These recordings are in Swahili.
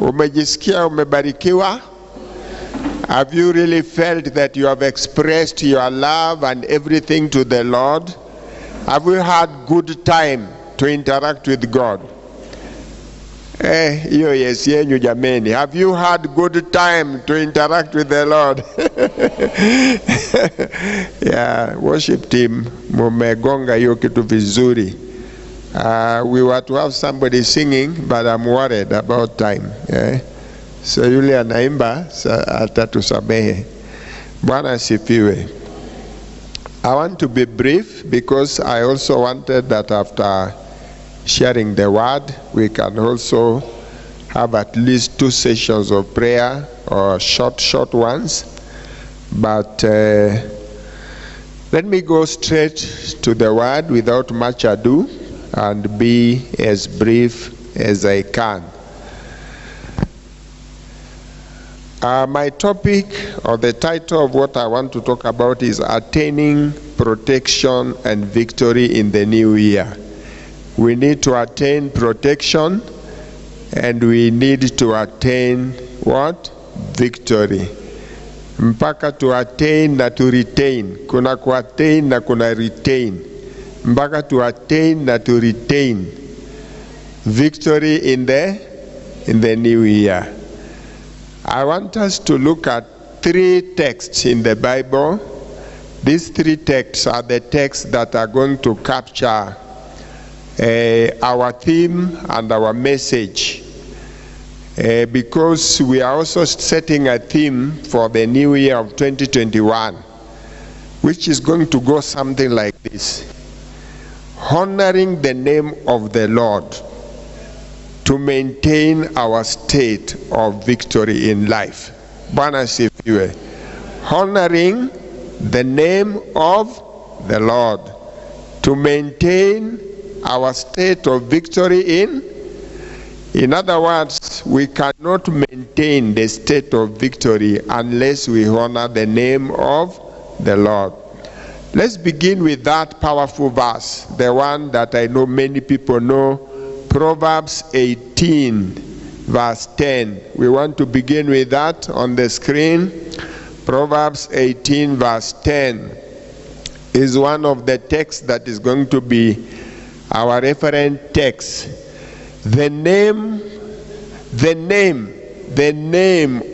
Umejisikia umebarikiwa? Have you really felt that you have expressed your love and everything to the Lord? Have you had good time to interact with God? Hiyo yes yenyu jameni. Have you had good time to interact with the Lord? Yeah, worship team, mumegonga hiyo kitu vizuri. We were to have somebody singing, but I'm worried about time. So yule anaimba atatusamehe. Bwana asifiwe. I want to be brief because I also wanted that after sharing the word, we can also have at least 2 sessions of prayer, or short ones. But let me go straight to the word without much ado and be as brief as I can. My topic, or the title of what I want to talk about, is Attaining Protection and Victory in the New Year. We need to attain protection, and we need to attain what? Victory. Mpaka to attain na to retain. Kuna ku attain na kuna retain. Mpaka to attain na to retain victory in the new year. I want us to look at 3 texts in the Bible. These 3 texts are the texts that are going to capture our theme and our message, because we are also setting a theme for the new year of 2021, which is going to go something like this: honoring the name of the Lord to maintain our state of victory in life. Bwana asifiwe. Honoring the name of the Lord to maintain our state of victory in other words, we cannot maintain the state of victory unless we honor the name of the Lord. Let's begin with that powerful verse, the one that I know many people know, Proverbs 18 verse 10. We want to begin with that on the screen. Proverbs 18 verse 10 is one of the texts that is going to be our referent text. The name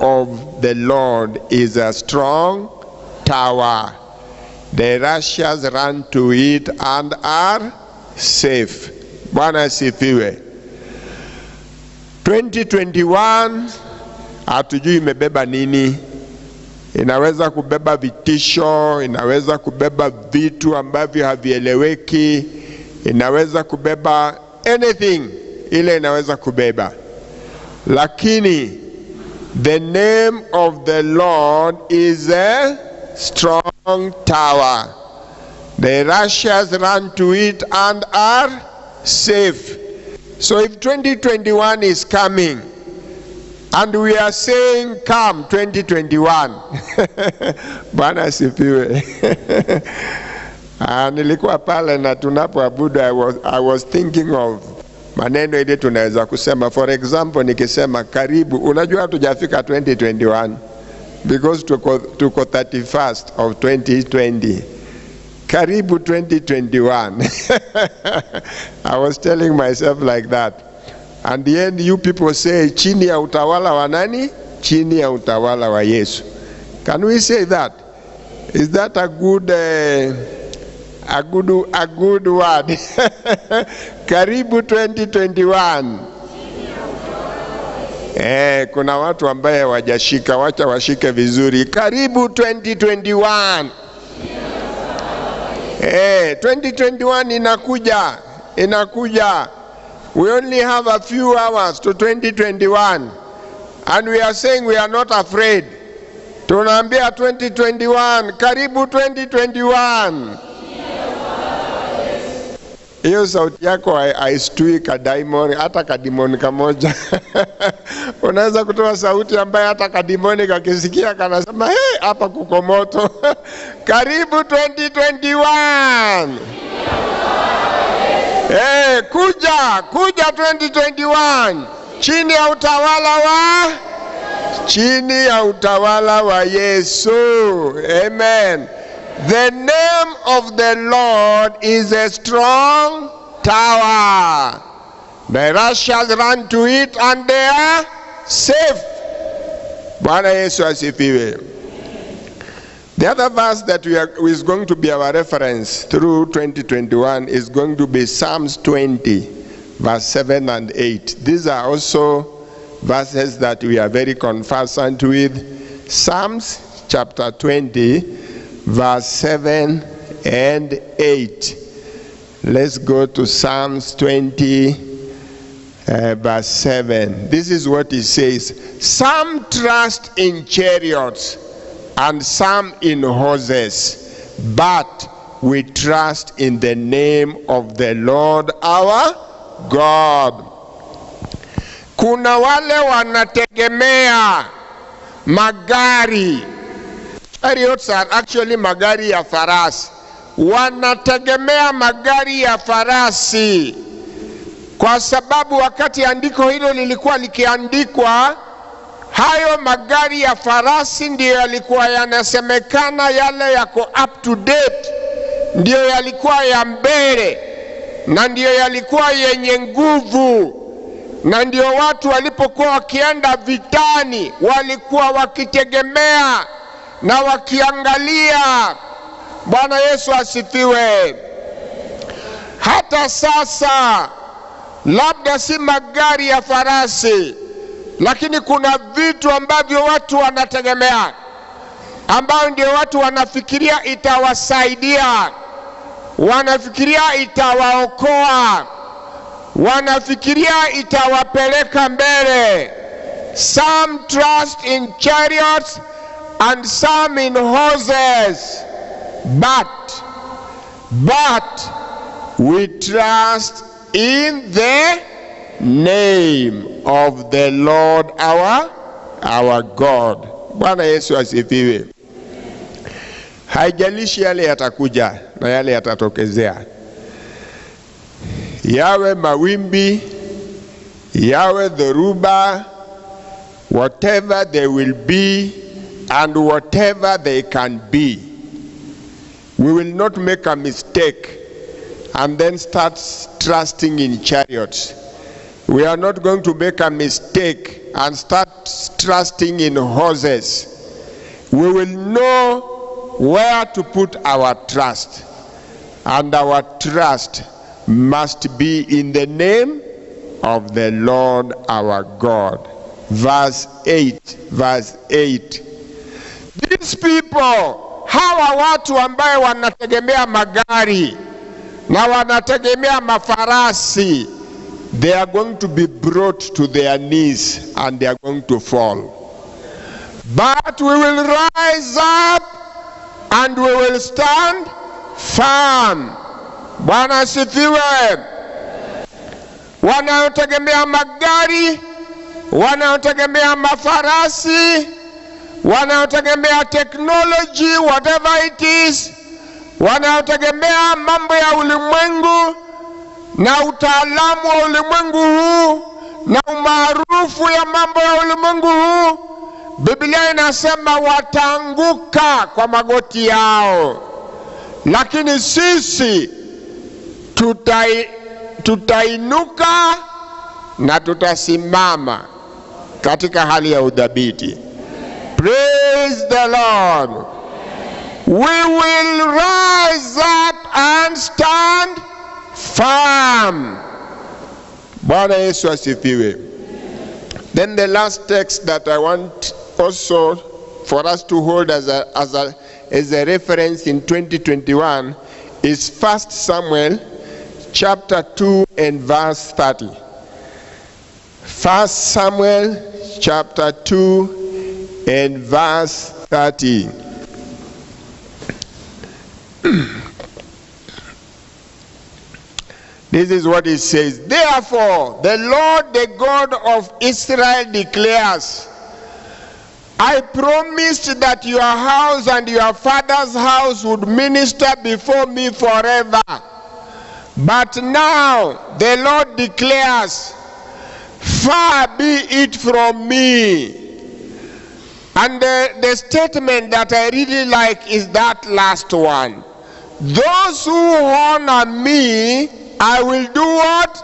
of the Lord is a strong tower. The righteous run to it and are safe. Bwana asifiwe. 2021 hatujui imebeba nini. Inaweza kubeba vitisho, inaweza kubeba vitu ambavyo havieleweki, inaweza kubeba anything ile inaweza kubeba. Lakini the name of the Lord is a strong tower. The righteous run to it and are safe. So if 2021 is coming and we are saying come 2021, Bwana asifiwe. Nilikuwa pale na tunapoabudu, I was thinking of maneno ile tunaweza kusema. For example, nikisema karibu, unajua hatujafika 2021 because tuko 31st of 2020. Karibu 2021. I was telling myself like that. And the end you people say chini ya utawala wa nani? Chini ya utawala wa Yesu. Can we say that? Is that a good word? Karibu 2021. Kuna watu ambaye wajashika, wacha washike vizuri. Karibu 2021. 2021 inakuja. We only have a few hours to 2021, and we are saying we are not afraid. Tunaambia 2021, karibu 2021. Hiyo sauti yako haistui kadaimoni, hata kadimoni kamoja. Unaweza kutoa sauti ambaye hata kadimoni kakisikia kanasema hey, hapa kuko moto. Karibu 2021. Kuja 2021. Chini ya utawala wa Yesu. Amen. The name of the Lord is a strong tower. The righteous run to it and they are safe. Bwana Yesu asifiwe. The other verse that is going to be our reference through 2021 is going to be Psalms 20, verse 7 and 8. These are also verses that we are very conversant with. Psalms chapter 20, verse 7 and 8. Let's go to Psalms 20, verse 7. This is what it says. Some trust in chariots and some in horses, but we trust in the name of the Lord our God. Kuna wale wanategemea magari. Chariots are actually magari ya farasi. Wanategemea magari ya farasi kwa sababu wakati andiko hilo lilikuwa likiandikwa, hayo magari ya farasi ndiyo yalikuwa yanasemekana yale yako up to date, ndiyo yalikuwa ya mbele, na ndiyo yalikuwa yenye nguvu, na ndiyo watu walipokuwa wakienda vitani walikuwa wakitegemea na wakiangalia. Bwana Yesu asifiwe. Hata sasa labda si magari ya farasi, lakini kuna vitu ambavyo watu wanategemea, ambao ndio watu wanafikiria itawasaidia, wanafikiria itawaokoa, wanafikiria itawapeleka mbele. Some trust in chariots and some in horses, but we trust in the name of the Lord our God. Bwana Yesu asifiwe. Haijalishi yale yatakuja na yale yatatokezea, yawe mawimbi, yawe dhoruba, whatever they will be and whatever they can be, we will not make a mistake and then start trusting in chariots. We are not going to make a mistake and start trusting in horses. We will know where to put our trust, and our trust must be in the name of the Lord our God. Verse 8. These people, hawa watu ambaye wanategemea magari na wanategemea mafarasi, they are going to be brought to their knees and they are going to fall. But we will rise up and we will stand firm. Bwana asifiwe. Wanaotegemea magari, wanaotegemea mafarasi, wanaotegemea technology, whatever it is, wanaotegemea mambo ya ulimwengu na utaalamu wa ulimwengu huu na umaarufu ya mambo ya ulimwengu huu, Biblia inasema wataanguka kwa magoti yao. Lakini sisi tutainuka na tutasimama katika hali ya udhabiti. Praise the Lord. We will rise up and stand firm. Bwana Yesu asifiwe. Then the last text that I want also for us to hold as a reference in 2021 is 1 Samuel chapter 2 and verse 30. 1 Samuel chapter 2 and verse 30. This is what it says. Therefore, the Lord, the God of Israel declares, I promised that your house and your father's house would minister before me forever. But now the Lord declares, Far be it from me. And the statement that I really like is that last one. Those who honor me, I will do what?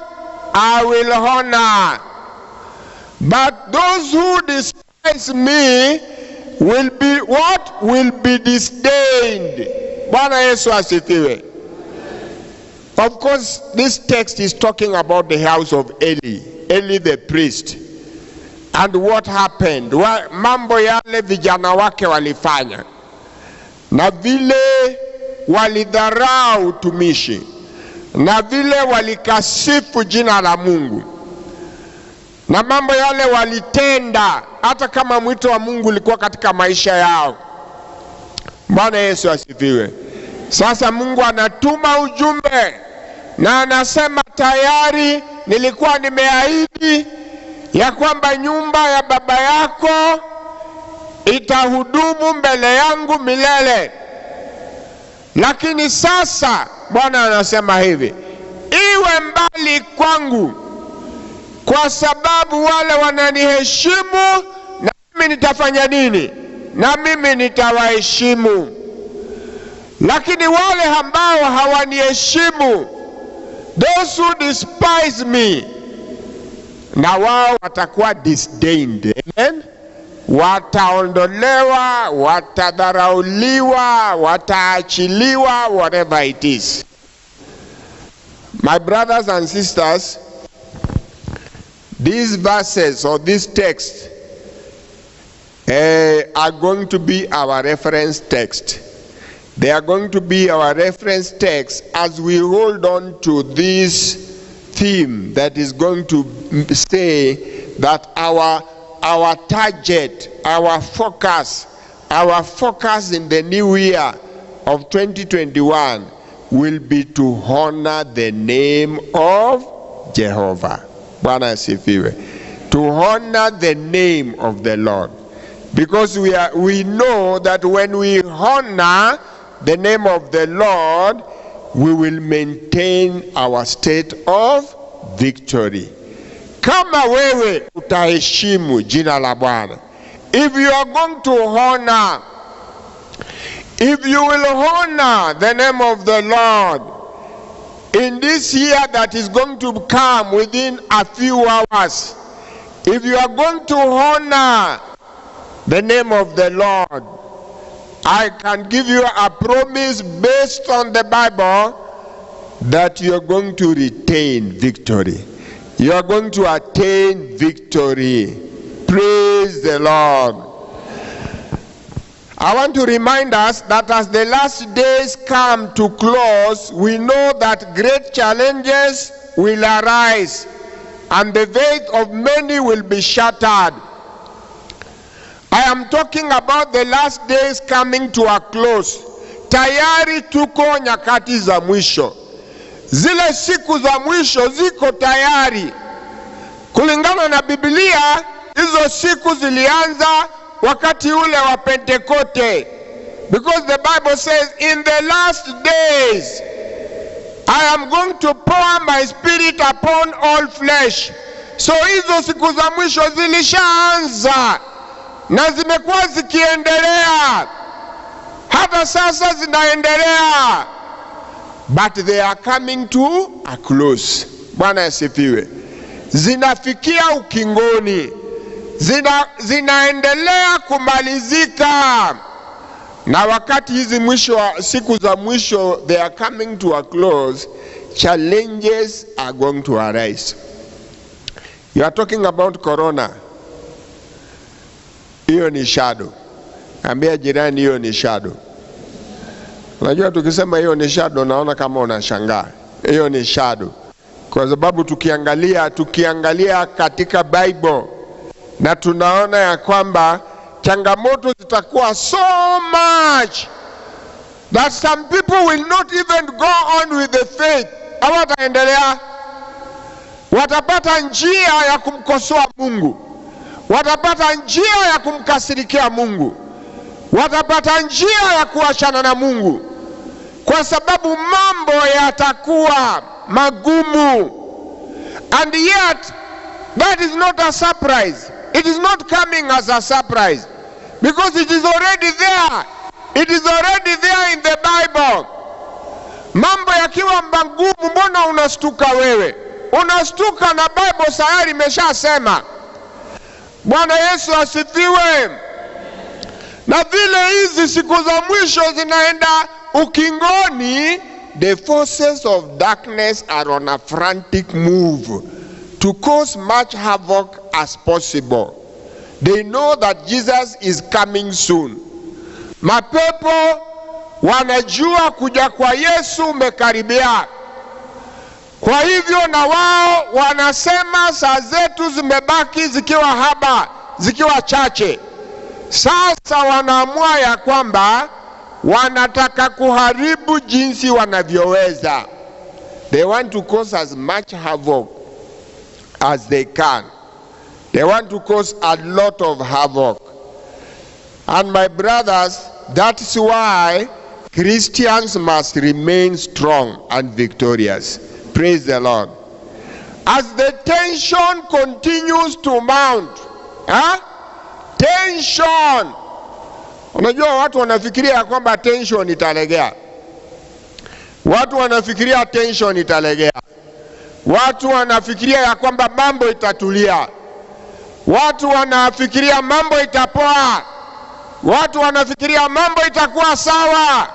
I will honor. But those who despise me will be what? Will be disdained. Bwana Yesu asifiwe. Of course, this text is talking about the house of Eli, Eli the priest. And what happened? Mambo yale vijana wake walifanya. Na vile walidharau utumishi. Na vile walikasifu jina la Mungu. Na mambo yale walitenda hata kama mwito wa Mungu ulikuwa katika maisha yao. Bwana Yesu asifiwe. Sasa Mungu anatuma ujumbe na anasema tayari nilikuwa nimeahidi ya kwamba nyumba ya baba yako itahudumu mbele yangu milele. Lakini sasa Bwana anasema hivi, iwe mbali kwangu, kwa sababu wale wananiheshimu na mimi nitafanya nini? Na mimi nitawaheshimu. Lakini wale ambao hawaniheshimu, those who despise me, na wao watakuwa disdained. Amen. Wataondolewa, watadharauliwa, wataachiliwa, whatever it is. My brothers and sisters, these verses or this text are going to be our reference text. They are going to be our reference text as we hold on to this theme that is going to say that our target, our focus in the new year of 2021 will be to honor the name of Jehovah. Bwana asifiwe. To honor the name of the Lord. Because we know that when we honor the name of the Lord, we will maintain our state of victory. Kama wewe utaheshimu jina la Bwana, if you are going to honor, if you will honor the name of the Lord in this year that is going to come within a few hours, if you are going to honor the name of the Lord, I can give you a promise based on the Bible that you are going to retain victory. You are going to attain victory. Praise the Lord. I want to remind us that as the last days come to close, we know that great challenges will arise and the faith of many will be shattered. I am talking about the last days coming to a close. Tayari tuko nyakati za mwisho. Zile siku za mwisho ziko tayari. Kulingana na Biblia, hizo siku zilianza wakati ule wa Pentekoste. Because the Bible says, in the last days, I am going to pour my spirit upon all flesh. So hizo siku za mwisho zilishaanza na zimekuwa zikiendelea. Hata sasa zinaendelea. But they are coming to a close. Bwana asifiwe. Zinafikia ukingoni. Zinaendelea kumalizika. Na wakati hizi siku za mwisho they are coming to a close, challenges are going to arise. You are talking about corona. Hiyo ni shadow. Ambia jirani hiyo ni shadow. Unajua tukisema hiyo ni shadow naona kama unashangaa. Hiyo ni shadow. Kwa sababu tukiangalia katika Bible na tunaona ya kwamba changamoto zitakuwa so much that some people will not even go on with the faith. Hawataendelea. Watapata njia ya kumkosoa Mungu. Watapata njia ya kumkasirikia Mungu. Watapata njia ya kuachana na Mungu. Kwa sababu mambo yatakuwa magumu. And yet That is not a surprise. It is not coming as a surprise, because it is already there. It is already there in the Bible. Mambo yakiwa magumu, mbona unastuka wewe? Unastuka na Bible sayari imeshasema. Bwana Yesu asifiwe. Na vile hizi siku za mwisho zinaenda ukingoni, the forces of darkness are on a frantic move to cause much havoc as possible. They know that Jesus is coming soon. Mapepo wanajua kuja kwa Yesu umekaribia. Kwa hivyo na wao wanasema saa zetu zimebaki zikiwa haba, zikiwa chache. Sasa wanaamua ya kwamba wanataka kuharibu jinsi wanavyoweza. They want to cause as much havoc as they can. They want to cause a lot of havoc. And my brothers, that's why Christians must remain strong and victorious. Praise the Lord. As the tension continues to mount, tension. Unajua watu wanafikiria kwamba tension italegea. Watu wanafikiria tension italegea. Watu wanafikiria ya kwamba mambo itatulia. Watu wanafikiria mambo itapoa. Watu wanafikiria mambo itakuwa sawa.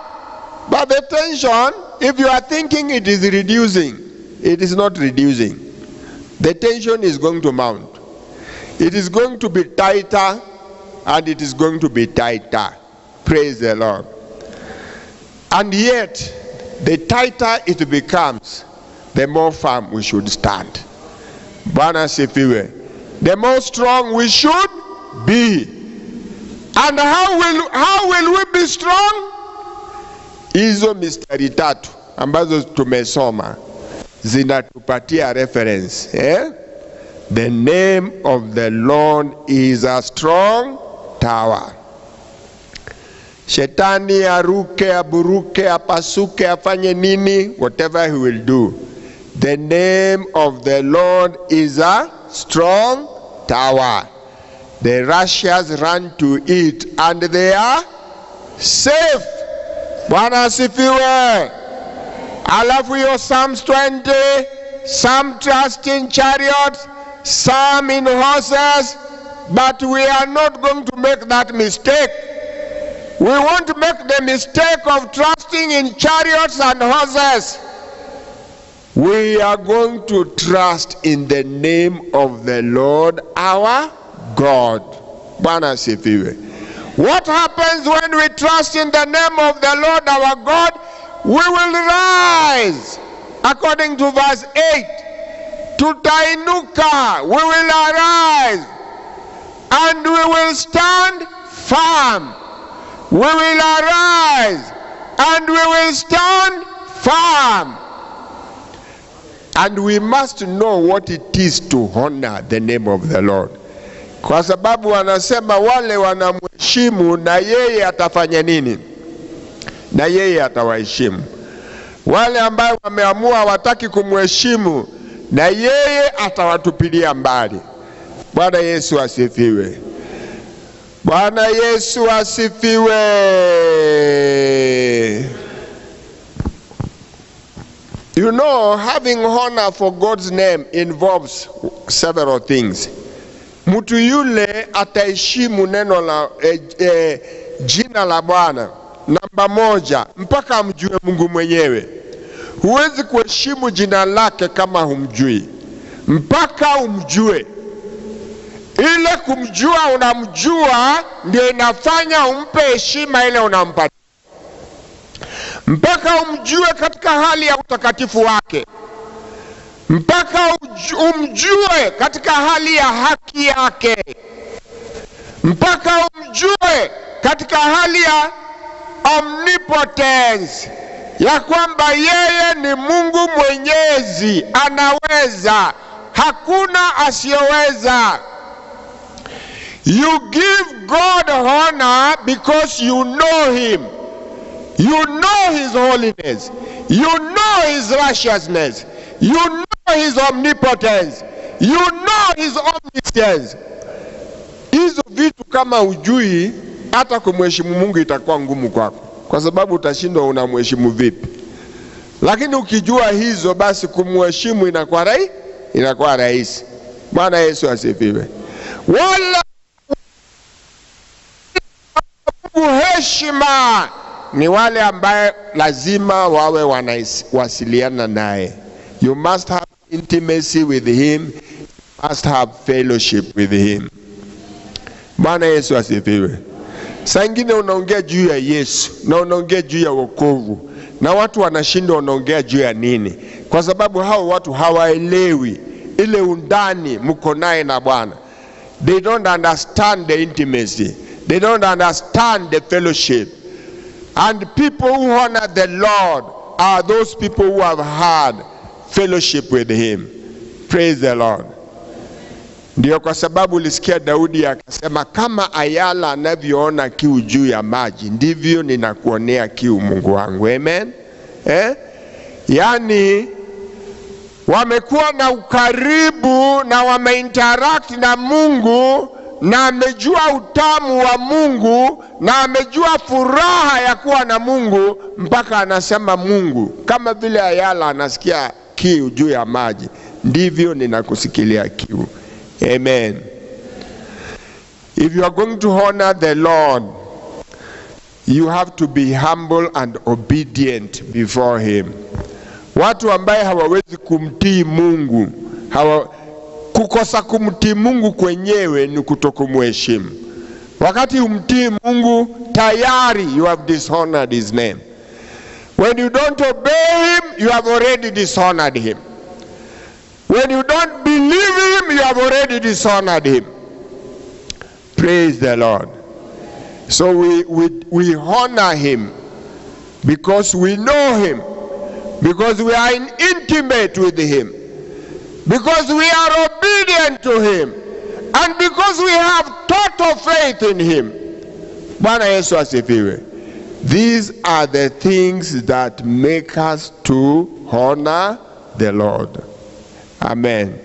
But the tension, if you are thinking it is reducing, it is not reducing. The tension is going to mount. It is going to be tighter, and it is going to be tighter. Praise the Lord. And yet, the tighter it becomes, the more firm we should stand. Bwana sifiwe. The more strong we should be. And how will we be strong? Hizo mistari tatu ambazo tumesoma zinatupatia reference. The name of the Lord is a strong tower. Shetani aruke, aburuke, apasuke, afanye nini, whatever he will do, the name of the Lord is a strong tower. The righteous run to it and they are safe. Bwana asifiwe. Alafu hiyo Psalms 20, some trust in chariots, some in horses, but we are not going to make that mistake. We won't make the mistake of trusting in chariots and horses. We are going to trust in the name of the Lord our God. Bwana asifiwe. What happens when we trust in the name of the Lord our God? We will rise. According to verse 8, tutainuka, we will arise, and we will stand firm. We will arise, and we will stand firm. And we must know what it is to honor the name of the Lord. Kwa sababu wanasema wale wanamheshimu na yeye atafanya nini? Na yeye atawaheshimu. Wale ambao wameamua wataki kumheshimu, na yeye atawatupilia mbali. Bwana Yesu asifiwe. Bwana Yesu asifiwe. You know, having honor for God's name involves several things. Mtu yule ataheshimu neno la jina la Bwana. Namba moja, mpaka amjue Mungu mwenyewe. Huwezi kuheshimu jina lake kama humjui. Mpaka umjue. Ile kumjua unamjua ndio inafanya umpe heshima ile unampatia. Mpaka umjue katika hali ya utakatifu wake. Mpaka umjue katika hali ya haki yake. Mpaka umjue katika hali ya omnipotence, ya kwamba yeye ni Mungu mwenyezi, anaweza, hakuna asiyoweza. You give God honor because you know him. You know his holiness. You know his righteousness. You know his omnipotence. You know his omniscience. Hizo vitu kama ujui, hata kumheshimu Mungu itakuwa ngumu kwako, kwa sababu utashindwa unamheshimu vipi. Lakini ukijua hizo, basi kumheshimu inakuwa rahisi. Bwana Yesu asifiwe. Wala heshima ni wale ambaye lazima wawe wanawasiliana naye. You must have intimacy with him. You must have fellowship with him. Bwana Yesu asifiwe. Saa ingine unaongea juu ya Yesu na unaongea juu ya wokovu, na watu wanashindwa unaongea juu ya nini, kwa sababu hao watu hawaelewi ile undani mko naye na Bwana. They don't understand the intimacy. They don't understand the fellowship. And people who honor the Lord are those people who have had fellowship with him. Praise the Lord. Ndio kwa sababu ulisikia Daudi akasema, kama ayala anavyoona kiu juu ya maji, ndivyo ninakuonea kiu Mungu wangu. Amen. Yani wamekuwa na ukaribu na wameinteract na Mungu, na amejua utamu wa Mungu, na amejua furaha ya kuwa na Mungu, mpaka anasema Mungu, kama vile ayala anasikia kiu juu ya maji, ndivyo ninakusikilia kiu. Amen. If you are going to honor the Lord, you have to be humble and obedient before him. Watu ambaye hawawezi kumtii Mungu, kukosa kumtii Mungu kwenyewe ni kutokumheshimu. Wakati umtii Mungu, tayari you have dishonored his name. When you don't obey him, you have already dishonored him. When you don't believe him, you have already dishonored him. Praise the Lord. So we honor him because we know him, because we are intimate with him, because we are obedient to him, and because we have total faith in him. Bwana Yesu asifiwe. These are the things that make us to honor the Lord. Amen.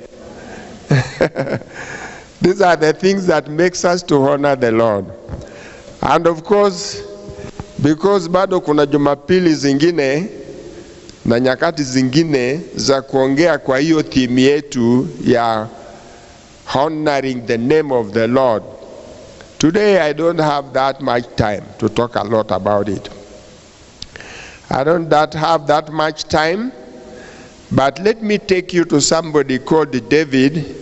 These are the things that makes us to honor the Lord. And of course, because bado kuna Jumapili zingine na nyakati zingine za kuongea kwa hiyo theme yetu ya honoring the name of the Lord. Today I don't have that much time to talk a lot about it. I don't have that much time, but let me take you to somebody called David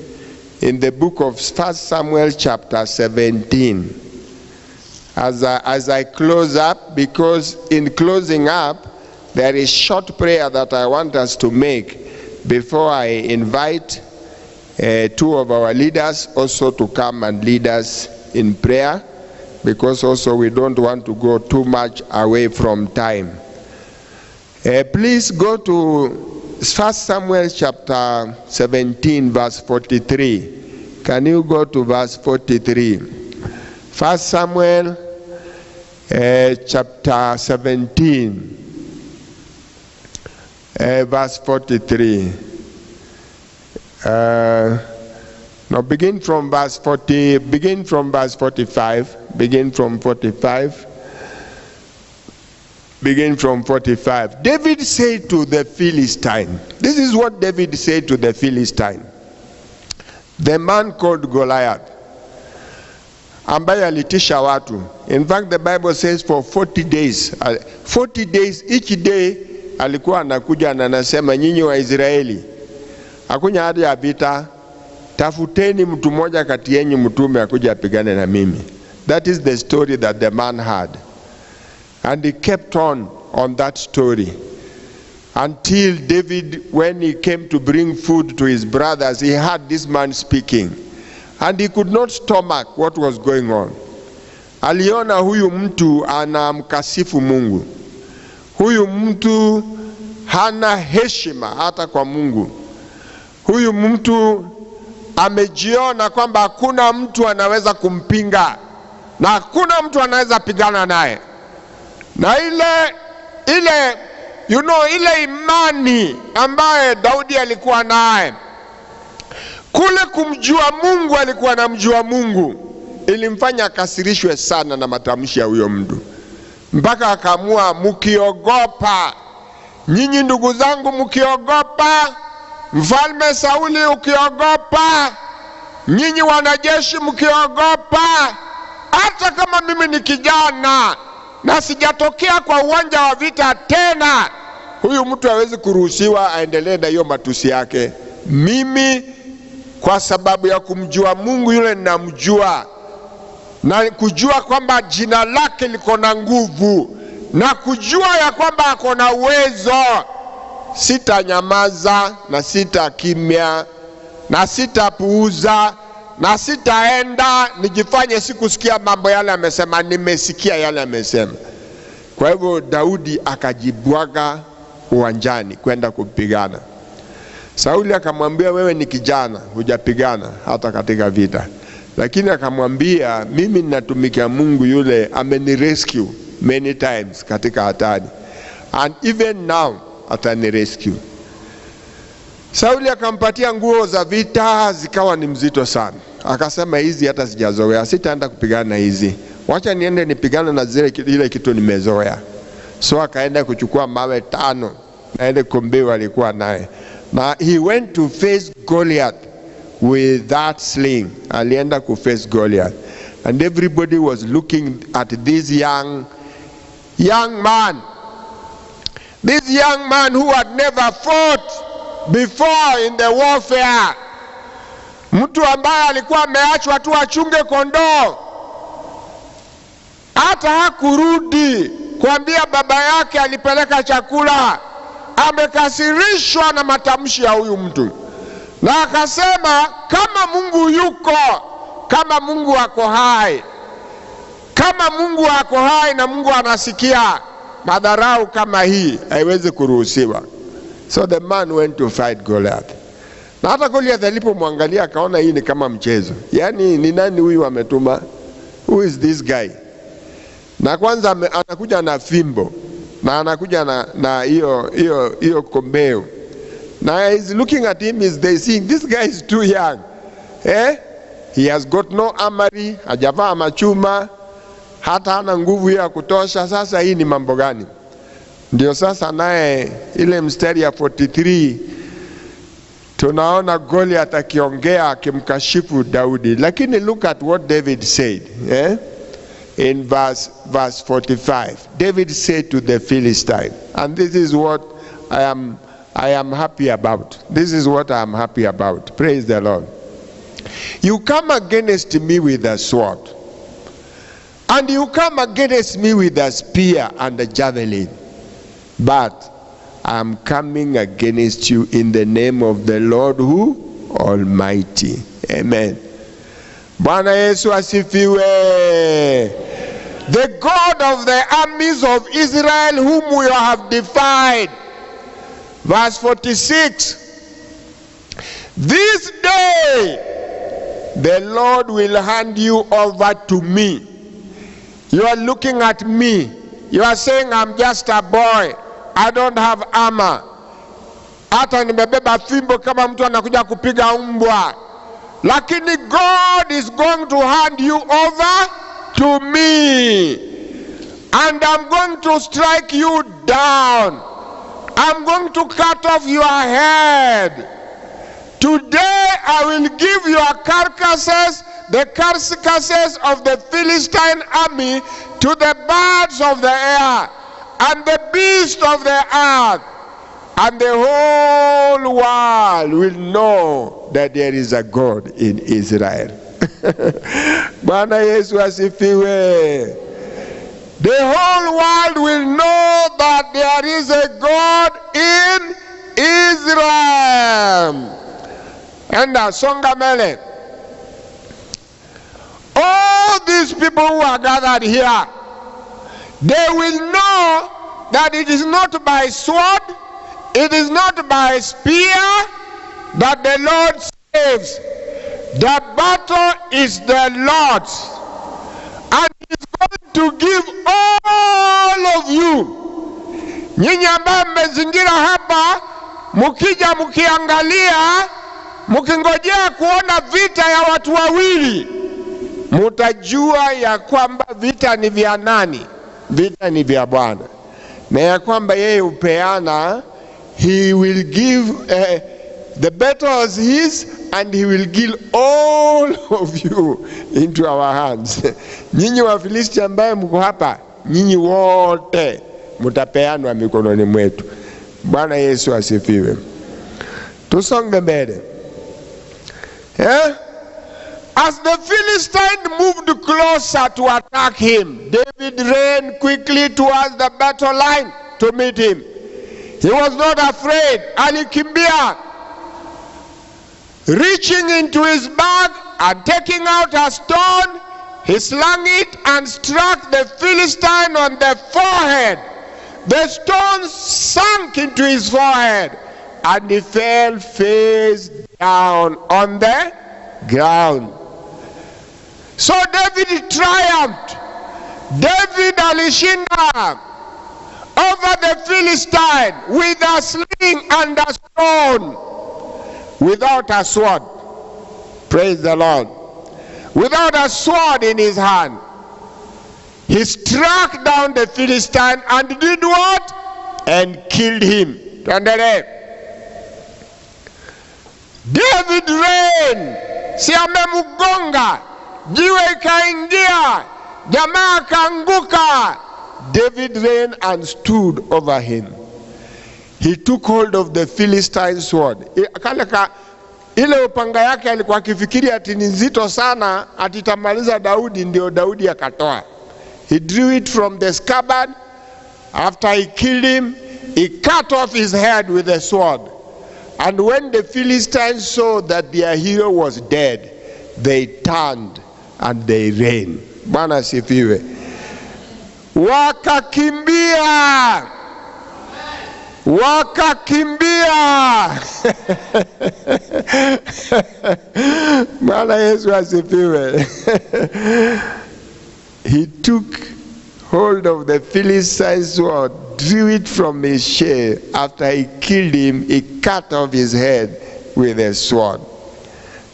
in the book of 1 Samuel chapter 17. As I close up, because in closing up, there is short prayer that I want us to make before I invite two of our leaders also to come and lead us in prayer, because also we don't want to go too much away from time. Please go to 1 Samuel chapter 17 verse 43. Can you go to verse 43? 1 Samuel chapter 17 verse 43. Now begin from verse 40, begin from verse 45, begin from 45. Begin from 45. David said to the Philistine, this is what David said to the Philistine, the man called Goliath, ambaye alitisha watu. In fact, the Bible says for 40 days, each day alikuwa anakuja na anasema, nyinyi wa Israeli, hakunya haja ya vita, tafuteni mtu mmoja kati yenu mtume akuja apigane na mimi. That is the story that the man had. And he kept on that story until David, when he came to bring food to his brothers, he heard this man speaking, and he could not stomach what was going on. Aliona huyu mtu anamkasifu Mungu. Huyu mtu hana heshima hata kwa Mungu. Huyu mtu amejiona kwamba hakuna mtu anaweza kumpinga na hakuna mtu anaweza pigana naye. Na ile ile imani ambaye Daudi alikuwa naye Kule kumjua Mungu, alikuwa anamjua Mungu, ilimfanya akasirishwe sana na matamshi ya huyo mtu, mpaka akaamua, mkiogopa nyinyi ndugu zangu, mkiogopa mfalme Sauli, ukiogopa nyinyi wanajeshi, mkiogopa, hata kama mimi ni kijana na sijatokea kwa uwanja wa vita tena, huyu mtu hawezi kuruhusiwa aendelee na hiyo matusi yake. Mimi kwa sababu ya kumjua Mungu yule ninamjua, na kujua kwamba jina lake liko na nguvu, na kujua ya kwamba ako na uwezo, sitanyamaza na sitakimya na sitapuuza na sitaenda nijifanye sikusikia mambo yale amesema. Nimesikia yale amesema. Kwa hivyo Daudi akajibwaga uwanjani kwenda kupigana. Sauli akamwambia, wewe ni kijana, hujapigana hata katika vita. Lakini akamwambia, mimi ninatumikia Mungu yule amenirescue many times katika hatari, and even now atanirescue. Sauli akampatia nguo za vita, zikawa ni mzito sana. Akasema, hizi hata sijazoea, sitaenda kupigana hizi, wacha niende nipigane na ile kitu nimezoea. So akaenda kuchukua mawe 5 na ile kombeo alikuwa naye, na he went to face Goliath with that sling. Alienda ku face Goliath, and everybody was looking at this young man, this young man who had never fought before in the warfare. Mtu ambaye alikuwa ameachwa tu achunge kondoo, hata hakurudi kuambia baba yake alipeleka chakula. Amekasirishwa na matamshi ya huyu mtu, na akasema, kama Mungu yuko, kama Mungu ako hai, kama Mungu ako hai na Mungu anasikia, madharau kama hii haiwezi kuruhusiwa. So the man went to fight Goliath. Na hata Goliath alipomwangalia akaona hii ni kama mchezo. Yaani ni nani huyu ametuma? Who is this guy? Na kwanza anakuja na fimbo, na anakuja na hiyo kombeo. Now he's looking at him, is they seeing this guy is too young. He has got no armory, hajavaa machuma, hata hana nguvu ya kutosha. Sasa hii ni mambo gani? Ndio sasa naye ile mstari ya 43 tunaona Goliath akiongea akimkashifu Daudi. Lakini look at what David said. In verse 45, David said to the Philistine, and this is what I am happy about. This is what I am happy about. Praise the Lord. You come against me with a sword, and you come against me with a spear and a javelin, but I am coming against you in the name of the Lord who Almighty. Amen. Bwana Yesu asifiwe. The God of the armies of Israel, whom you have defied. Verse 46. This day the Lord will hand you over to me. You are looking at me. You are saying, I'm just a boy, I don't have armor. Hata nimebeba fimbo kama mtu anakuja kupiga mbwa. Lakini God is going to hand you over to me, and I'm going to strike you down. I'm going to cut off your head. Today I will give your carcasses, the carcasses of the Philistine army, to the birds of the air and the beasts of the earth, and the whole world will know that there is a God in Israel. Bwana Yesu asifiwe. The whole world will know that there is a God in Israel. And songa mbele. All these people who are gathered here, they will know that it is not by sword, it is not by spear that the Lord saves. The battle is the Lord's, and He's going to give all of you. Nyinyi ambaye mmezingira hapa, mukija mukiangalia, mkingojea kuona vita ya watu wawili, mutajua ya kwamba vita ni vya nani? Vita ni vya Bwana. Na ya kwamba yeye upeana, he will give the battle is his, and he will give all of you into our hands. Nyinyi wa Filisti ambaye mko hapa, nyinyi wote mtapeanwa mikononi mwetu. Bwana Yesu asifiwe. Tusonge mbele. As the Philistine moved closer to attack him, David ran quickly towards the battle line to meet him. He was not afraid. Alikimbia, reaching into his bag and taking out a stone, he slung it and struck the Philistine on the forehead. The stone sank into his forehead, and he fell face down on the ground. So David triumphed. David alishinda over the Philistine with a sling and a stone, without a sword. Praise the Lord. Without a sword in his hand. He struck down the Philistine and did what? And killed him. David ran. Si amemugonga, jiwe ikaingia, jamaa kaanguka. David ran and stood over him. He took hold of the Philistine sword. Ile upanga yake alikuwa akifikiri ati ni nzito sana, atitamaliza Daudi, ndio Daudi akatoa. He drew it from the scabbard. After he killed him, he cut off his head with a sword. And when the Philistines saw that their hero was dead, they turned and they ran. Bwana sifiwe. Wakakimbia. Wakakimbia. Bwana Yesu asifiwe. He took hold of the Philistine sword, drew it from his sheath. After he killed him, he cut off his head with a sword.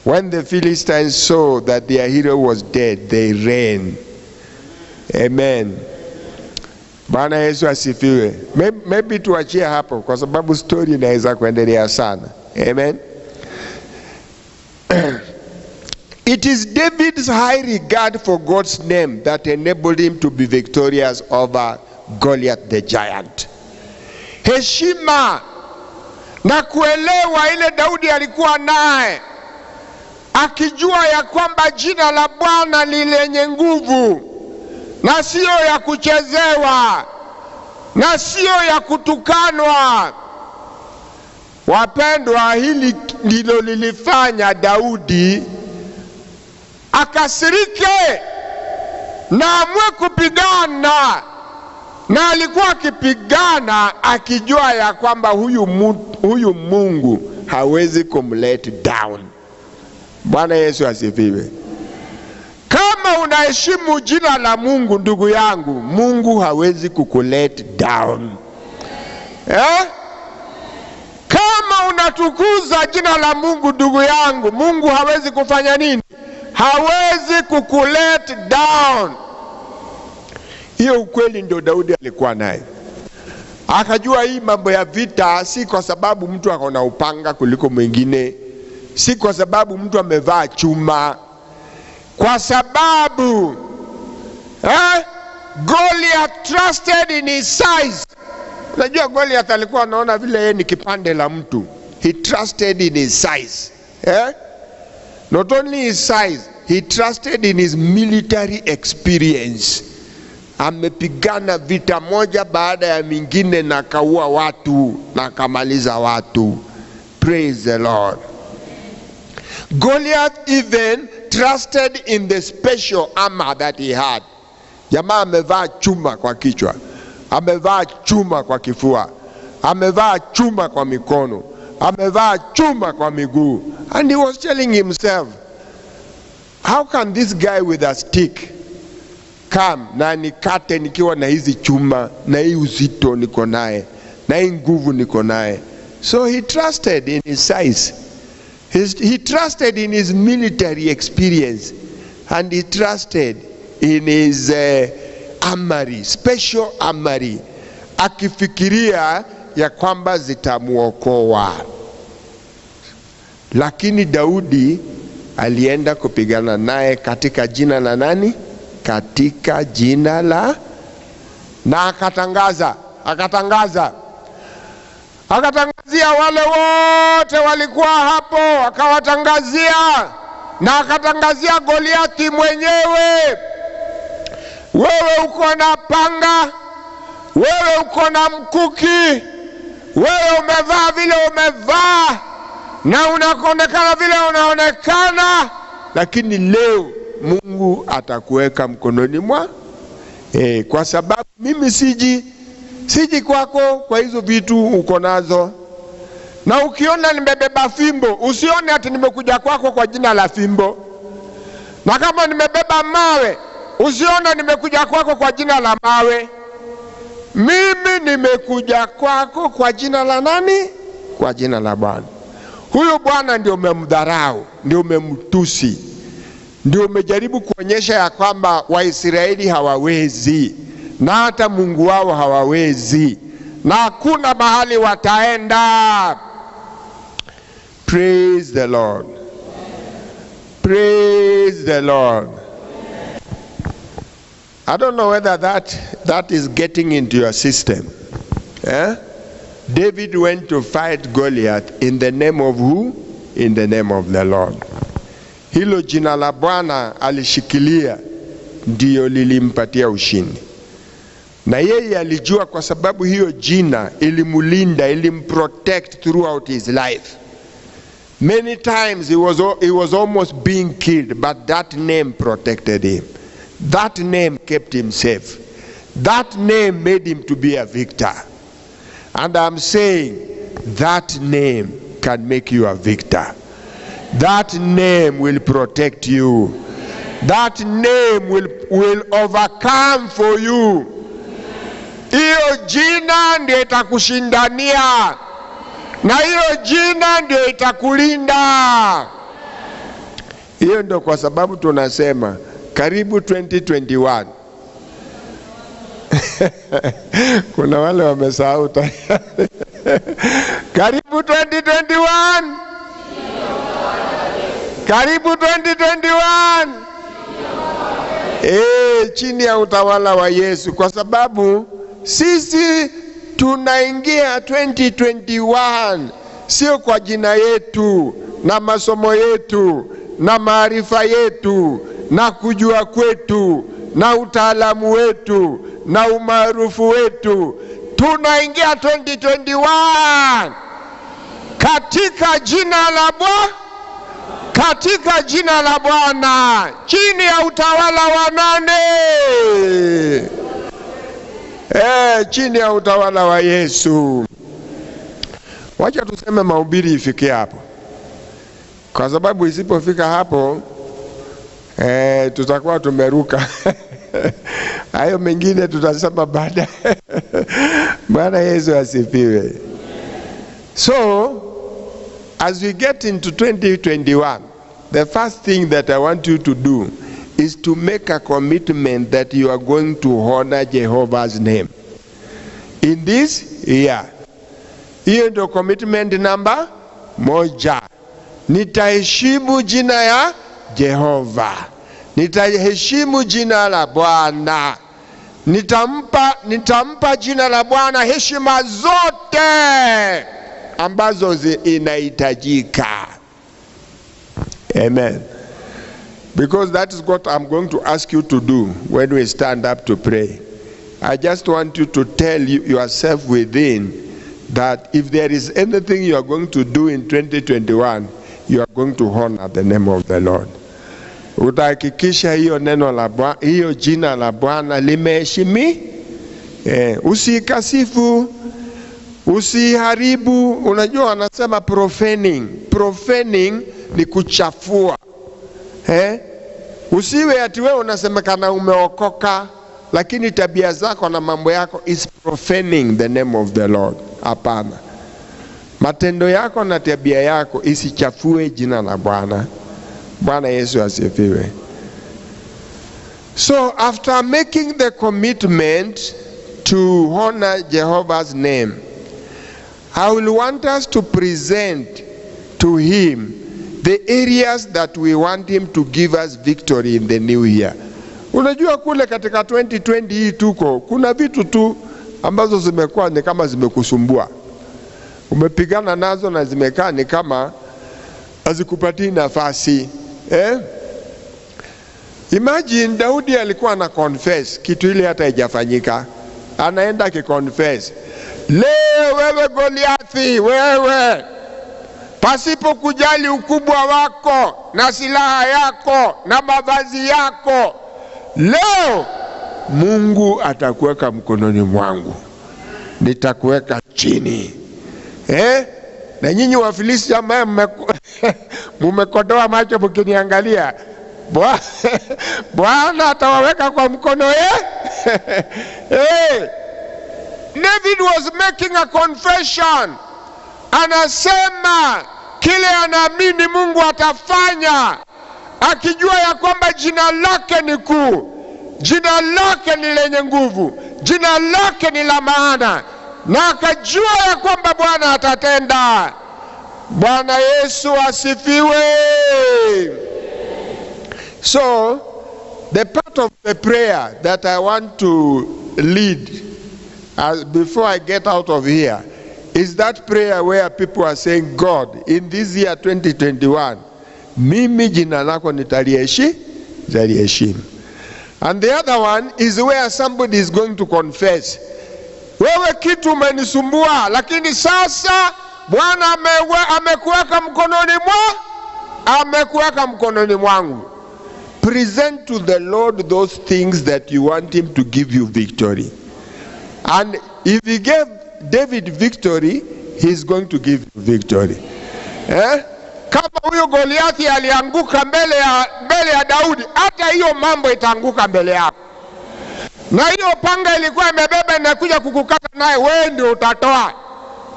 When the Philistines saw that their hero was dead, they ran. Amen. Bwana Yesu asifiwe. Maybe tuachie hapo kwa sababu story inaweza kuendelea sana. Amen. It is David's high regard for God's name that enabled him to be victorious over Goliath the giant. Heshima na kuelewa ile Daudi alikuwa naye, akijua ya kwamba jina la Bwana ni lenye nguvu na sio ya kuchezewa na sio ya kutukanwa. Wapendwa, hili ndilo lilifanya Daudi akasirike na amue kupigana, na alikuwa akipigana akijua ya kwamba huyu Mungu hawezi kumlet down. Bwana Yesu asifiwe. Kama unaheshimu jina la Mungu, ndugu yangu, Mungu hawezi kukulet down. Kama unatukuza jina la Mungu, ndugu yangu, Mungu hawezi kufanya nini? Hawezi kukulet down. Hiyo ukweli ndio Daudi alikuwa naye. Akajua hii mambo ya vita si kwa sababu mtu akona upanga kuliko mwingine, si kwa sababu mtu amevaa chuma, kwa sababu Goliath trusted in his size. Unajua Goliath alikuwa anaona vile yeye ni kipande la mtu. He trusted in his size. Not only his size, he trusted in his military experience. Amepigana vita moja baada ya mingine na kaua watu na kamaliza watu. Praise the Lord. Goliath even trusted in the special armor that he had. Jamaa amevaa chuma kwa kichwa, amevaa chuma kwa kifua, amevaa chuma kwa mikono, amevaa chuma kwa miguu. And he was telling himself, how can this guy with a stick come na nikate nikiwa na hizi chuma, na hii uzito niko naye, na hii nguvu niko naye? So he trusted in his size. He trusted in his military experience, and he trusted in his armory, special armory, akifikiria ya kwamba zitamuokoa. Lakini Daudi alienda kupigana naye katika jina la nani? Katika jina la, na akatangazia wale wote walikuwa hapo, akawatangazia, na akatangazia Goliathi mwenyewe, wewe uko na panga, wewe uko na mkuki, wewe umevaa vile umevaa, na unaonekana vile unaonekana, lakini leo Mungu atakuweka mkononi mwa kwa sababu mimi siji kwako kwa hizo vitu uko nazo. Na ukiona nimebeba fimbo, usione ati nimekuja kwako kwa jina la fimbo. Na kama nimebeba mawe, usione nimekuja kwako kwa jina la mawe. Mimi nimekuja kwako kwa jina la nani? Kwa jina la Bwana. Huyo Bwana ndio umemdharau, ndio umemtusi, ndio umejaribu kuonyesha ya kwamba Waisraeli hawawezi, na hata Mungu wao hawawezi, na hakuna mahali wataenda. Praise the Lord. Praise the Lord. I don't know whether that is getting into your system. David went to fight Goliath in the name of who? In the name of the Lord. Hilo jina la Bwana alishikilia, ndio lilimpatia ushindi. Na yeye alijua kwa sababu hiyo jina ilimulinda, ilimprotect throughout his life. Many times he was almost being killed, but that name protected him. That name kept him safe. That name made him to be a victor. And I'm saying that name can make you a victor. That name will protect you. That name will overcome for you. Hiyo jina ndio itakushindania, na hiyo jina ndio itakulinda. Hiyo ndio kwa sababu tunasema karibu 2021. Kuna wale wamesahau tayari. Karibu 2021. Karibu 2021. Chini ya utawala wa Yesu, kwa sababu sisi tunaingia 2021 sio kwa jina yetu na masomo yetu na maarifa yetu na kujua kwetu na utaalamu wetu na umaarufu wetu. Tunaingia 2021 katika jina la Bwana, katika jina la Bwana, chini ya utawala wa nani? Chini ya utawala wa Yesu. Wacha tuseme mahubiri ifike hapo, kwa sababu isipofika hapo tutakuwa tumeruka. Hayo mengine tutasema baada. Bwana Yesu asifiwe. So as we get into 2021, the first thing that I want you to do is to make a commitment that you are going to honor Jehovah's name in this year. Hiyo ndio commitment number 1. Nitaheshimu jina ya Jehova. Nitaheshimu jina la Bwana. Nitampa jina la Bwana heshima zote ambazo inahitajika. Amen. Because that is what I'm going to ask you to do when we stand up to pray. I just want you to tell yourself within that if there is anything you are going to do in 2021, you are going to honor the name of the Lord. Utahakikisha hiyo neno la Bwana, hiyo jina la Bwana limeheshimi. Usikasifu, usiharibu. Unajua anasema profaning. Profaning ni kuchafua. Usiwe ati wewe unasemekana umeokoka, lakini tabia zako na mambo yako is profaning the name of the Lord. Hapana. Matendo yako na tabia yako isichafue jina la Bwana. Bwana Yesu asifiwe. So after making the commitment to honor Jehovah's name, I will want us to present to him the areas that we want him to give us victory in the new year. Unajua kule katika 2020 hii tuko, kuna vitu tu ambazo zimekuwa ni kama zimekusumbua. Umepigana nazo na zimekaa ni kama hazikupatii nafasi. Imagine Daudi alikuwa na confess kitu ile hata haijafanyika. Anaenda kiconfess. Leo wewe Goliathi, wewe pasipo kujali ukubwa wako na silaha yako na mavazi yako, leo Mungu atakuweka mkononi mwangu, nitakuweka chini. Na nyinyi Wafilisti ambao mmekodoa macho mkiniangalia, Bwana atawaweka kwa mkono David was making a confession. Anasema kile anaamini Mungu atafanya, akijua ya kwamba jina lake ni kuu, jina lake ni lenye nguvu, jina lake ni la maana, na akajua ya kwamba Bwana atatenda. Bwana Yesu asifiwe. So the part of the prayer that I want to lead before I get out of here is that prayer where people are saying, God, in this year 2021, mimi jina lako nitaliheshimu. And the other one is where somebody is going to confess, wewe kitu umenisumbua, lakini sasa Bwana amekuweka mkononi mwangu. Present to the Lord those things that you want him to give you victory. And if he gave David victory, he's going to give you victory. Kama huyo Goliathi alianguka mbele ya Daudi, hata hiyo mambo itaanguka mbele yako. Na hiyo panga ilikuwa imebeba inakuja kukukata, naye wewe ndio utatoa.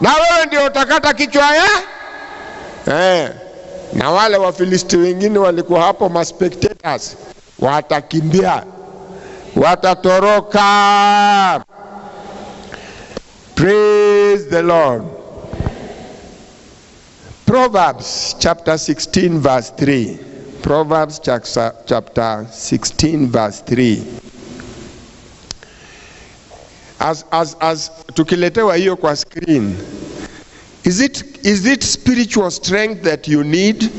Na wewe ndio utakata kichwa Na wale Wafilisti wengine walikuwa hapo, ma spectators, watakimbia, watatoroka. Praise the Lord. Proverbs chapter 16 verse 3. Proverbs chapter 16 verse 3. As tukiletewa hiyo kwa screen, is it spiritual strength that you need?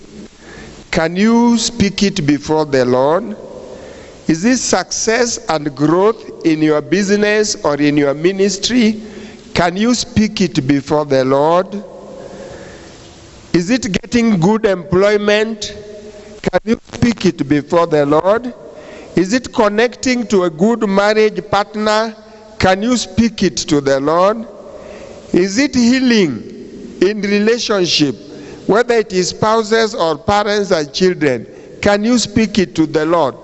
Can you speak it before the Lord? Is it success and growth in your business or in your ministry? Can you speak it before the Lord? Is it getting good employment? Can you speak it before the Lord? Is it connecting to a good marriage partner? Can you speak it to the Lord? Is it healing in relationship, whether it is spouses or parents and children? Can you speak it to the Lord?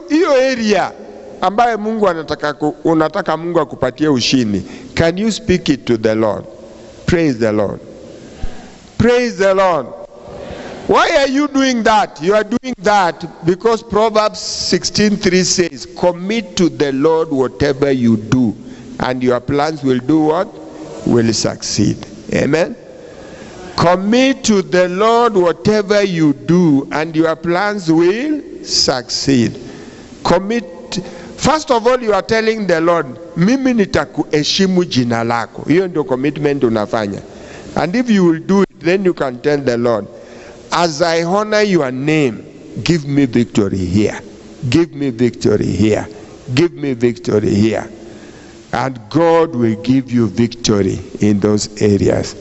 Hiyo area ambaye Mungu unataka Mungu akupatie ushindi. Can you speak it to the Lord? Praise the Lord. Praise the Lord. Why are you doing that? You are doing that because Proverbs 16:3 says, commit to the Lord whatever you do, and your plans will do what? Will succeed. Amen. Commit to the Lord whatever you do, and your plans will succeed. Commit. First of all, you are telling the Lord, mimi nitakuheshimu jina lako. Hiyo ndio commitment unafanya. And if you will do it, then you can tell the Lord, as I honor your name, give me victory here. Give me victory here. Give me victory here. And God will give you victory in those areas.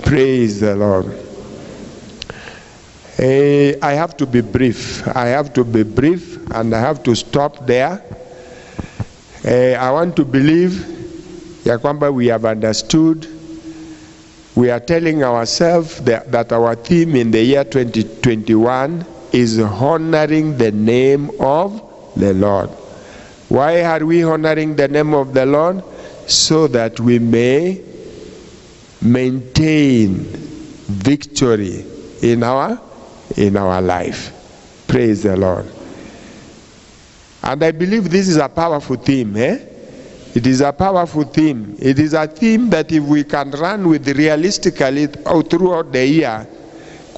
Praise the Lord. I have to be brief. I have to be brief, and I have to stop there. I want to believe ya kwamba we have understood. We are telling ourselves that our theme in the year 2021 is honoring the name of the Lord. Why are we honoring the name of the Lord? So that we may maintain victory in our life. Praise the Lord. And I believe this is a powerful theme. It is a powerful theme. It is a theme that if we can run with realistically throughout the year,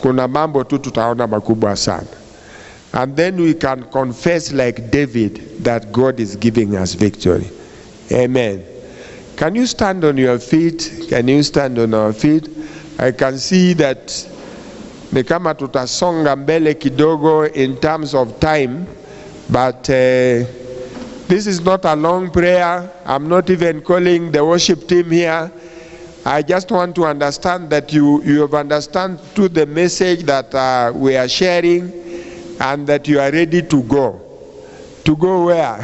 kuna mambo tu tutaona makubwa sana. And then we can confess like David that God is giving us victory. Amen. Can you stand on your feet? Can you stand on our feet? I can see that ni kama tutasonga mbele kidogo in terms of time, but this is not a long prayer. I'm not even calling the worship team here. I just want to understand that you have understood to the message that we are sharing, and that you are ready to go. To go where?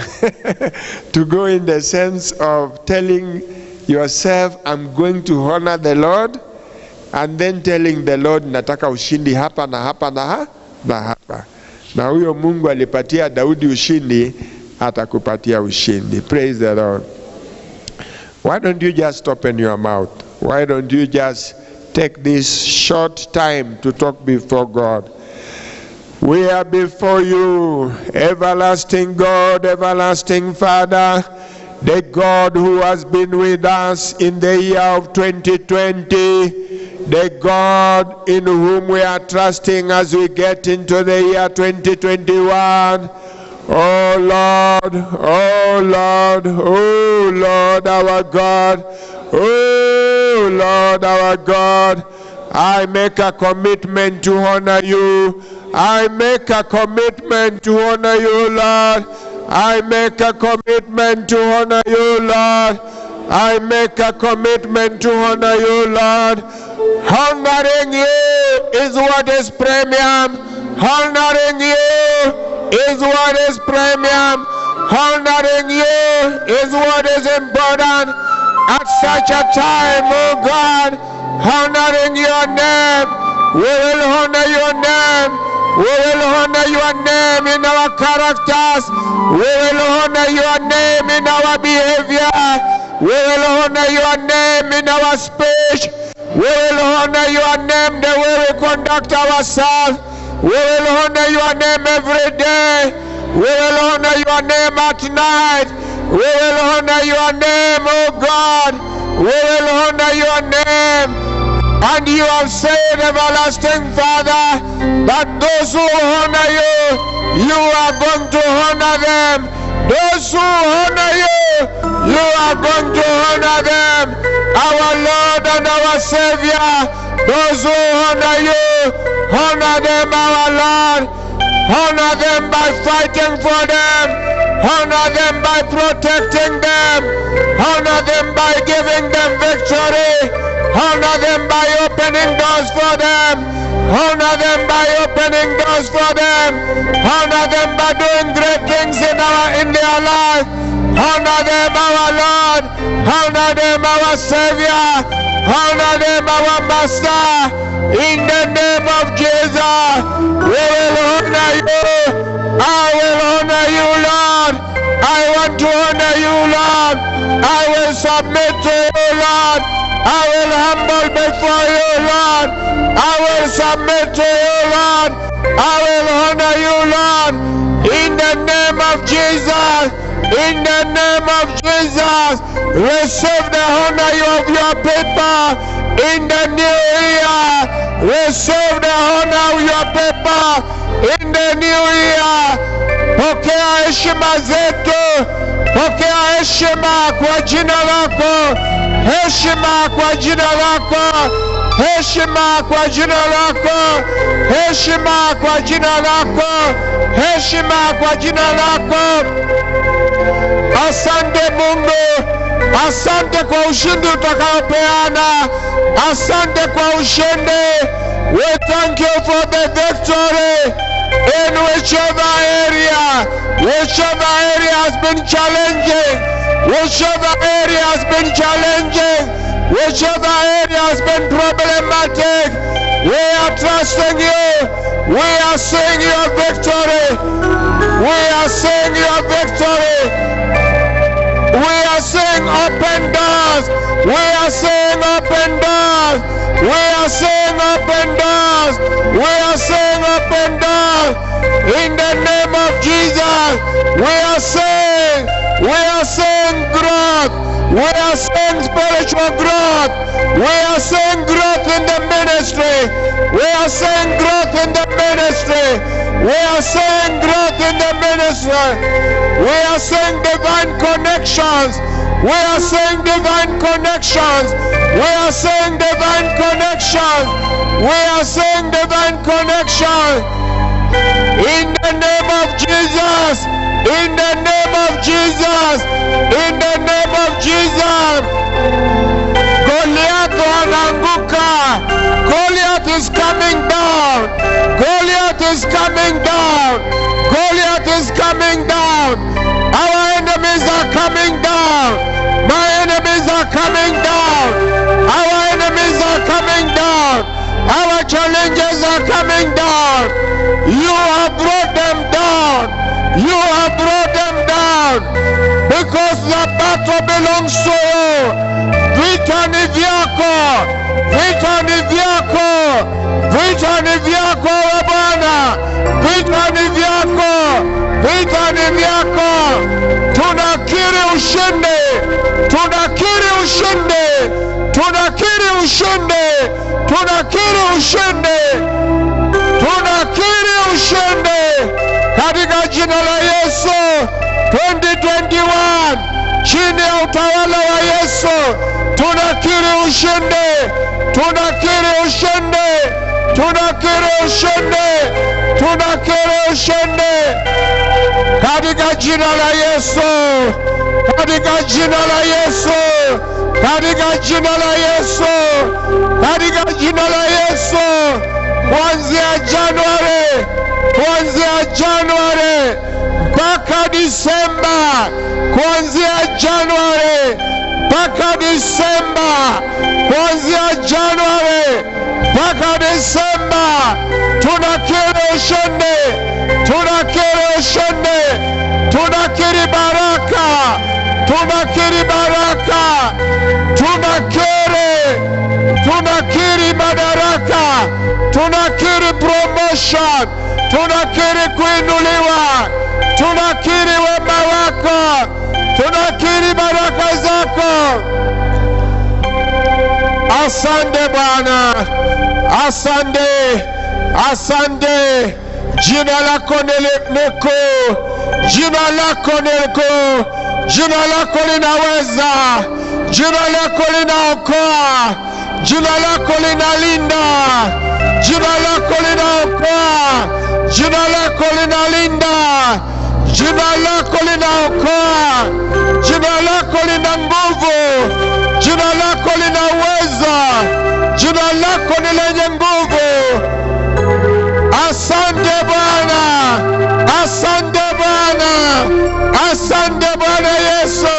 To go in the sense of telling yourself, I'm going to honor the Lord, and then telling the Lord, nataka ushindi hapa na hapa na hapa. Na huyo Mungu alipatia Daudi ushindi, atakupatia ushindi. Praise the Lord. Why don't you just open your mouth? Why don't you just take this short time to talk before God? We are before you, everlasting God, everlasting Father, the God who has been with us in the year of 2020, the God in whom we are trusting as we get into the year 2021. Oh Lord, oh Lord, oh Lord our God, oh Lord our God, I make a commitment to honor you. I make a commitment to honor you, Lord. I make a commitment to honor you, Lord. I make a commitment to honor you, Lord. Honoring you is what is premium. Honoring you is what is premium. Honoring you is what is important. At such a time, oh God, honoring your name, we will honor your name. We will honor your name in our characters. We will honor your name in our behavior. We will honor your name in our speech. We will honor your name the way we conduct ourselves. We will honor your name every day. We will honor your name at night. We will honor your name, oh God. We will honor your name. And you have said, everlasting Father, that those who honor you, you are going to honor them. Those who honor you, you are going to honor them. Our Lord and our Savior, those who honor you, honor them, our Lord. Honor them by fighting for them. Honor them by protecting them. Honor them by giving them victory. Honor them by opening doors for them. Honor them by opening doors for them. Honor them by doing great things in their life. Honor them, our Lord. Honor them, our Savior. Honor them, our Master. In the name of Jesus, we will honor you. I will honor you, Lord. I want to honor you, Lord. I will submit to you, Lord. I will humble before you, Lord. I will submit to you, Lord. I will honor you, Lord. In the name of Jesus. In the name of Jesus. Receive the honor of your people. In the new year. Receive the honor of your people. In the new year. Pokea heshima zetu. Pokea heshima kwa jina lako. Heshima kwa jina lako. Heshima kwa jina lako. Heshima kwa jina lako. Heshima kwa jina lako. Asante Mungu. Asante kwa ushindi utakaopeana. Asante kwa ushindi. We thank you for the victory in whichever area has been challenging, whichever area has been challenging, whichever area has been problematic. We are trusting you. We are seeing your victory. We are seeing your victory. We are seeing open doors. We are seeing open doors. We are saying up and down in the name of Jesus. We are saying growth. We are saying spiritual growth. We are saying growth in the ministry. We are saying growth in the ministry. We are saying growth in the ministry. We are saying divine connections. We are saying divine connections. We are saying divine connections. We are saying divine connections. In the name of Jesus. In the name of Jesus. In the name of Jesus. Goliath anaanguka. Goliath is coming down. Goliath is coming down. Goliath is coming down. Our enemies are coming down. My enemies are coming down. Our enemies are coming down. Our challenges are coming down. You have brought them down. You have brought them down. Because the battle belongs to you. Vita ni vyako. Vita ni vyako. Vita ni vyako we Bwana. Vita ni vyako. Vita ni vyako. Tunakiri ushindi. Tunakiri ushindi. Tunakiri ushindi. Tunakiri ushindi. Tunakiri ushindi. Katika jina la Yesu 2021 chini ya utawala wa Yesu tunakiri ushindi. Tunakiri ushindi. Tunakiri ushindi. Tunakiri ushindi. Katika jina la Yesu. Katika jina la Yesu. Katika jina la Yesu. Katika jina la Yesu. Kuanzia Januari mpaka Disemba. Kuanzia Januari mpaka Disemba. Kuanzia Januari mpaka Disemba. Tunakiri ushindi. Tunakiri ushindi. Tunakiri baraka. Tunakiri baraka. Tunakiri madaraka. Tunakiri promotion. Tunakiri kuinuliwa. Tunakiri wema wako. Tunakiri baraka zako. Asante Bwana. Asante. Asante. Jina lako ni kuu. Jina lako ni kuu. Jina lako linaweza. Jina lako linaokoa. Jina lako linalinda. Jina lako linaokoa. Jina lako linalinda. Jina lako linaokoa. Jina lako lina nguvu. Jina lako lina uwezo. Jina lako ni lenye nguvu. Asante Bwana. Asante Bwana. Asante Bwana Yesu.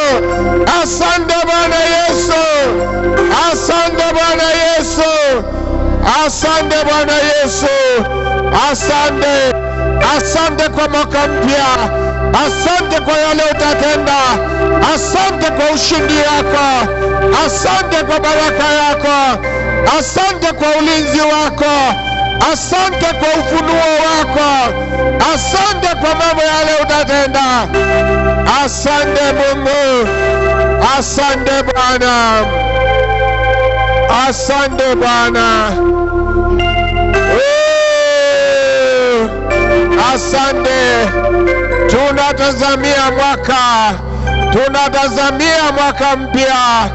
Asante Bwana Yesu. Asante Bwana Yesu. Asante Bwana Yesu. Asante. Asante kwa mwaka mpya. Asante kwa yale utatenda. Asante kwa ushindi wako. Asante kwa baraka yako. Asante kwa ulinzi wako. Asante kwa ufunuo wako. Asante kwa mambo yale utatenda. Asante Mungu. Asante Bwana. Asante Bwana. Asante. Tunatazamia mwaka mpya.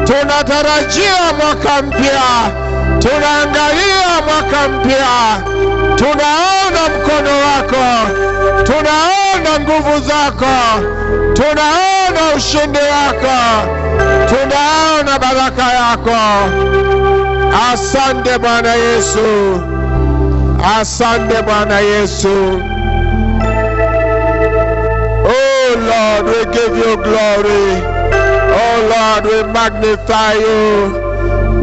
Tunatarajia mwaka mpya. Tunaangalia mwaka mpya. Tunaona mkono wako. Tunaona nguvu zako. Tunaona ushindi wako. Tunaona baraka yako. Asante Bwana Yesu. Asante Bwana Yesu. Oh Lord, we give you glory. Oh Lord, we magnify you.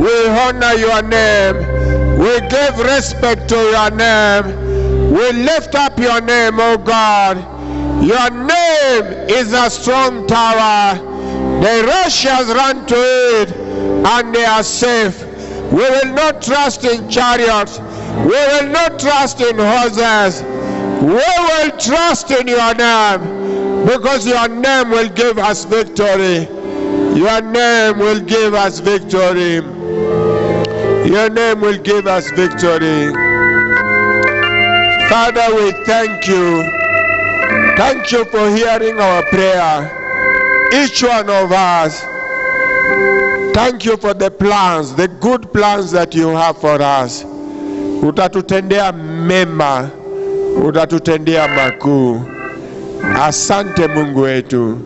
We honor your name. We give respect to your name. We lift up your name, oh God. Your name is a strong tower. The righteous run to it and they are safe. We will not trust in chariots, We will not trust in horses. We will trust in your name, because your name will give us victory. Your name will give us victory. Your name will give us victory. Father, we thank you. Thank you for hearing our prayer, each one of us. Thank you for the plans, the good plans that you have for us. Utatutendea mema, utatutendea makuu. Asante Mungu wetu.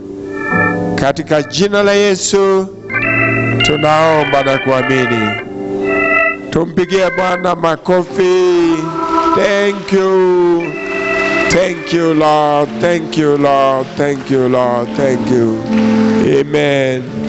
Katika jina la Yesu tunaomba na kuamini. Tumpigie Bwana makofi. Thank you. Thank you, Lord. Thank you, Lord. Thank you, Lord. Thank you. Amen.